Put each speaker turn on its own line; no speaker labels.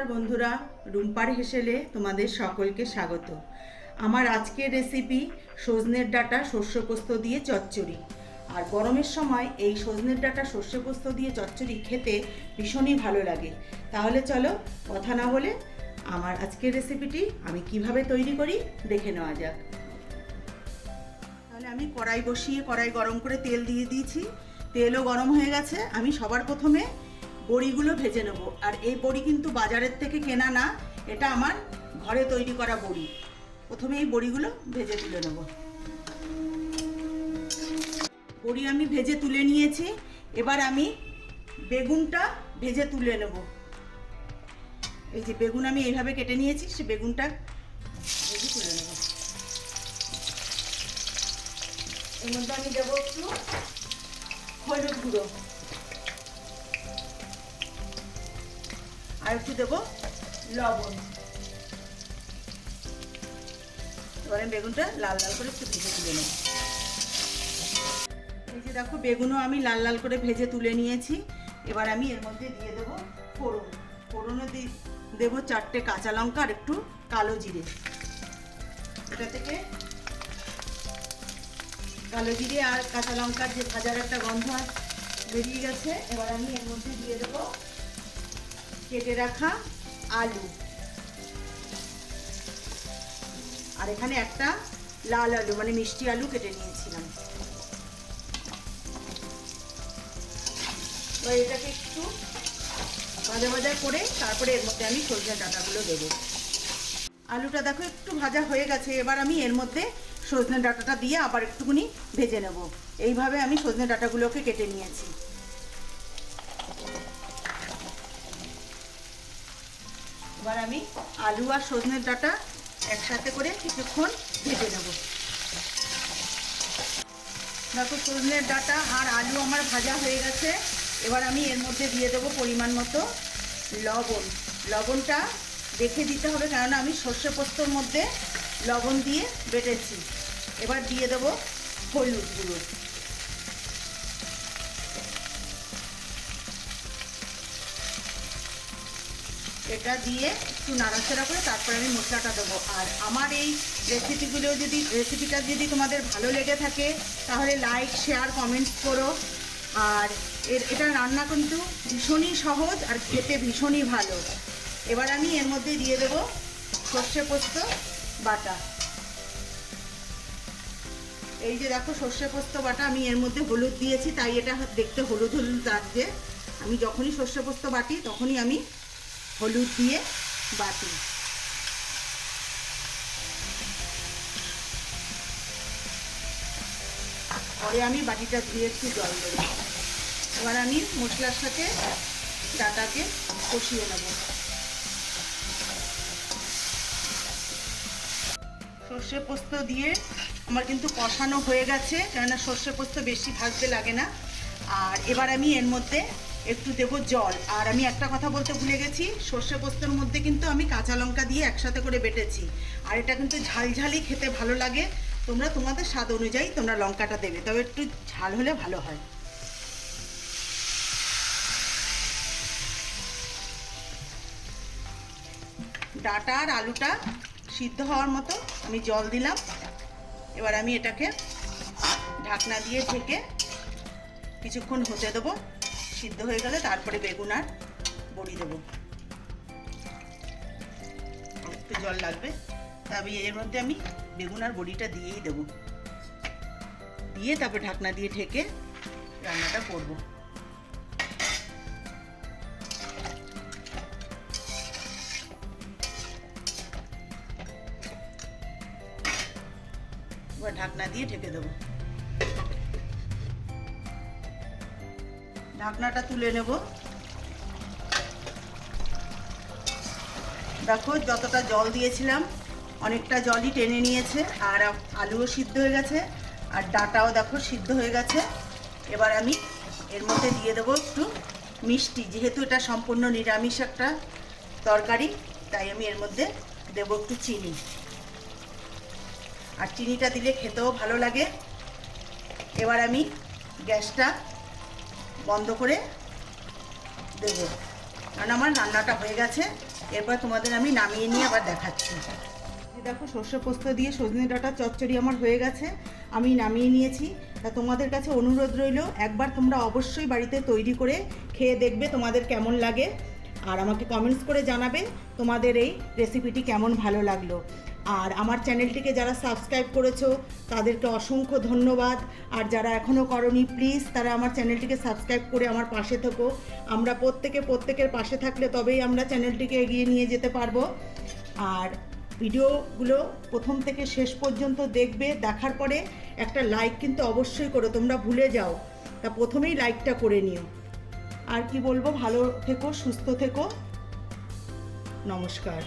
নমস্কার বন্ধুরা, রুম্পার হেসেলে তোমাদের সকলকে স্বাগত। আমার আজকের রেসিপি সজনের ডাঁটা সর্ষে পোস্ত দিয়ে চচ্চড়ি। আর গরমের সময় এই সজনের ডাঁটা সর্ষে পোস্ত দিয়ে চচ্চড়ি খেতে ভীষণই ভালো লাগে। তাহলে চলো কথা না বলে আমার আজকের রেসিপিটি আমি কিভাবে তৈরি করি দেখে নেওয়া যাক। তাহলে আমি কড়াই বসিয়ে কড়াই গরম করে তেল দিয়ে দিয়েছি। তেলও গরম হয়ে গেছে। আমি সবার প্রথমে বড়িগুলো ভেজে নেব। আর এই বড়ি কিন্তু বাজারের থেকে কেনা না, এটা আমার ঘরে তৈরি করা বড়ি। প্রথমে এই বড়িগুলো ভেজে তুলে নেব। বড়ি আমি ভেজে তুলে নিয়েছি। এবার আমি বেগুনটা ভেজে তুলে নেব। এই যে বেগুন আমি এইভাবে কেটে নিয়েছি, সে বেগুনটা ভেজে তুলে নেব। এর মধ্যে আমি দেবো একটু হলুদ গুঁড়ো, আর একটু দেবো লবণ। এবারে বেগুনটা লাল লাল করে একটু ভেজে তুলে নেব। এই যে দেখো বেগুনও আমি লাল লাল করে ভেজে তুলে নিয়েছি। এবার আমি এর মধ্যে দিয়ে দেবো ফোড়ন। ফোড়নে দেবো 4টে কাঁচা লঙ্কা আর একটু কালো জিরে। এটা থেকে কালো জিরে আর কাঁচা লঙ্কার যে ভাজার একটা গন্ধ বেরিয়ে গেছে। এবার আমি এর মধ্যে দিয়ে দেবো কেটে রাখা আলু, আর এখানে একটা লাল আলু মানে মিষ্টি আলু কেটে নিয়েছিলাম। তো এটাকে একটু ভাজা ভাজা করে তারপরে এর মধ্যে আমি সজনে ডাঁটাগুলো দেবো। আলুটা দেখো একটু ভাজা হয়ে গেছে। এবার আমি এর মধ্যে সজনে ডাঁটাটা দিয়ে আবার একটুখানি ভেজে নেব। এইভাবে আমি সজনে ডাঁটাগুলোকে কেটে নিয়েছি। এবার আমি আলু আর সজনের ডাঁটা একসাথে করে কিছুক্ষণ ভেজে নেব। দেখো সজনের ডাঁটা আর আলু আমার ভাজা হয়ে গেছে। এবার আমি এর মধ্যে দিয়ে দেবো পরিমাণ মতো লবণ। লবণটা দেখে দিতে হবে, কেননা আমি সর্ষে পোস্তর মধ্যে লবণ দিয়ে বেটেছি। এবার দিয়ে দেবো হলুদ গুঁড়ো। এটা দিয়ে একটু নাড়াচাড়া করে তারপরে আমি মশলাটা দেবো। আর আমার এই রেসিপিটা যদি তোমাদের ভালো লেগে থাকে তাহলে লাইক, শেয়ার, কমেন্টস করো। আর এটা রান্না কিন্তু ভীষণই সহজ আর খেতে ভীষণই ভালো। এবার আমি এর মধ্যে দিয়ে দেবো সর্ষে পোস্ত বাটা। এই যে দেখো সর্ষে পোস্ত বাটা, আমি এর মধ্যে হলুদ দিয়েছি তাই এটা দেখতে হলুদ হলুদ লাগছে। আমি যখনই সর্ষে পোস্ত বাটি তখনই আমি হলুদ দিয়ে বাটি। পরে আমি বাটিটা ধুয়ে একটু জল দেব। এবার আমি মশলার সাথে ডাঁটাকে কষিয়ে নেব। সর্ষে পোস্ত দিয়ে আমার কিন্তু কষানো হয়ে গেছে, কেননা সর্ষে পোস্ত বেশি ভাজতে লাগে না। আর এবার আমি এর মধ্যে একটু দেবো জল। আর আমি একটা কথা বলতে ভুলে গেছি, সর্ষে পোস্তর মধ্যে কিন্তু আমি কাঁচা লঙ্কা দিয়ে একসাথে করে বেটেছি। আর এটা কিন্তু ঝালঝালি খেতে ভালো লাগে। তোমরা তোমাদের স্বাদ অনুযায়ী তোমরা লঙ্কাটা দেবে, তবে একটু ঝাল হলে ভালো হয়। ডাঁটা আর আলুটা সিদ্ধ হওয়ার মতো আমি জল দিলাম। এবার আমি এটাকে ঢাকনা দিয়ে ঢেকে কিছুক্ষণ হতে দেবো। সিদ্ধ হয়ে গেলে তারপরে বেগুন আর বড়ি দেবো। একটু জল লাগবে, তবে এর মধ্যে আমি বেগুন আর বড়িটা দিয়েই দেবো। দিয়ে তারপর ঢাকনা দিয়ে ঢেকে রান্নাটা করবো। এবার ঢাকনা দিয়ে ঢেকে দেবো। ঢাকনাটা তুলে নেব। দেখো যতটা জল দিয়েছিলাম অনেকটা জলই টেনে নিয়েছে। আর আলুও সিদ্ধ হয়ে গেছে আর ডাঁটাও দেখো সিদ্ধ হয়ে গেছে। এবার আমি এর মধ্যে দিয়ে দেবো একটু মিষ্টি। যেহেতু এটা সম্পূর্ণ নিরামিষ একটা তরকারি, তাই আমি এর মধ্যে দেবো একটু চিনি। আর চিনিটা দিলে খেতেও ভালো লাগে। এবার আমি গ্যাসটা বন্ধ করে দেবো, কারণ আমার রান্নাটা হয়ে গেছে। এরপর তোমাদের আমি নামিয়ে নিয়ে আবার দেখাচ্ছি। দেখো সর্ষে পোস্ত দিয়ে সজনে ডাঁটা চচ্চড়ি আমার হয়ে গেছে, আমি নামিয়ে নিয়েছি। তা তোমাদের কাছে অনুরোধ রইল, একবার তোমরা অবশ্যই বাড়িতে তৈরি করে খেয়ে দেখবে তোমাদের কেমন লাগে, আর আমাকে কমেন্টস করে জানাবে তোমাদের এই রেসিপিটি কেমন ভালো লাগলো। আর আমার চ্যানেলটিকে যারা সাবস্ক্রাইব করেছো তাদেরকে অসংখ্য ধন্যবাদ, আর যারা এখনও করনি প্লিজ তারা আমার চ্যানেলটিকে সাবস্ক্রাইব করে আমার পাশে থেকো। আমরা প্রত্যেকের পাশে থাকলে তবেই আমরা চ্যানেলটিকে এগিয়ে নিয়ে যেতে পারবো। আর ভিডিওগুলো প্রথম থেকে শেষ পর্যন্ত দেখবে, দেখার পরে একটা লাইক কিন্তু অবশ্যই করো, তোমরা ভুলে যাও, তা প্রথমেই লাইকটা করে নিও। আর কি বলবো, ভালো থেকো, সুস্থ থেকো, নমস্কার।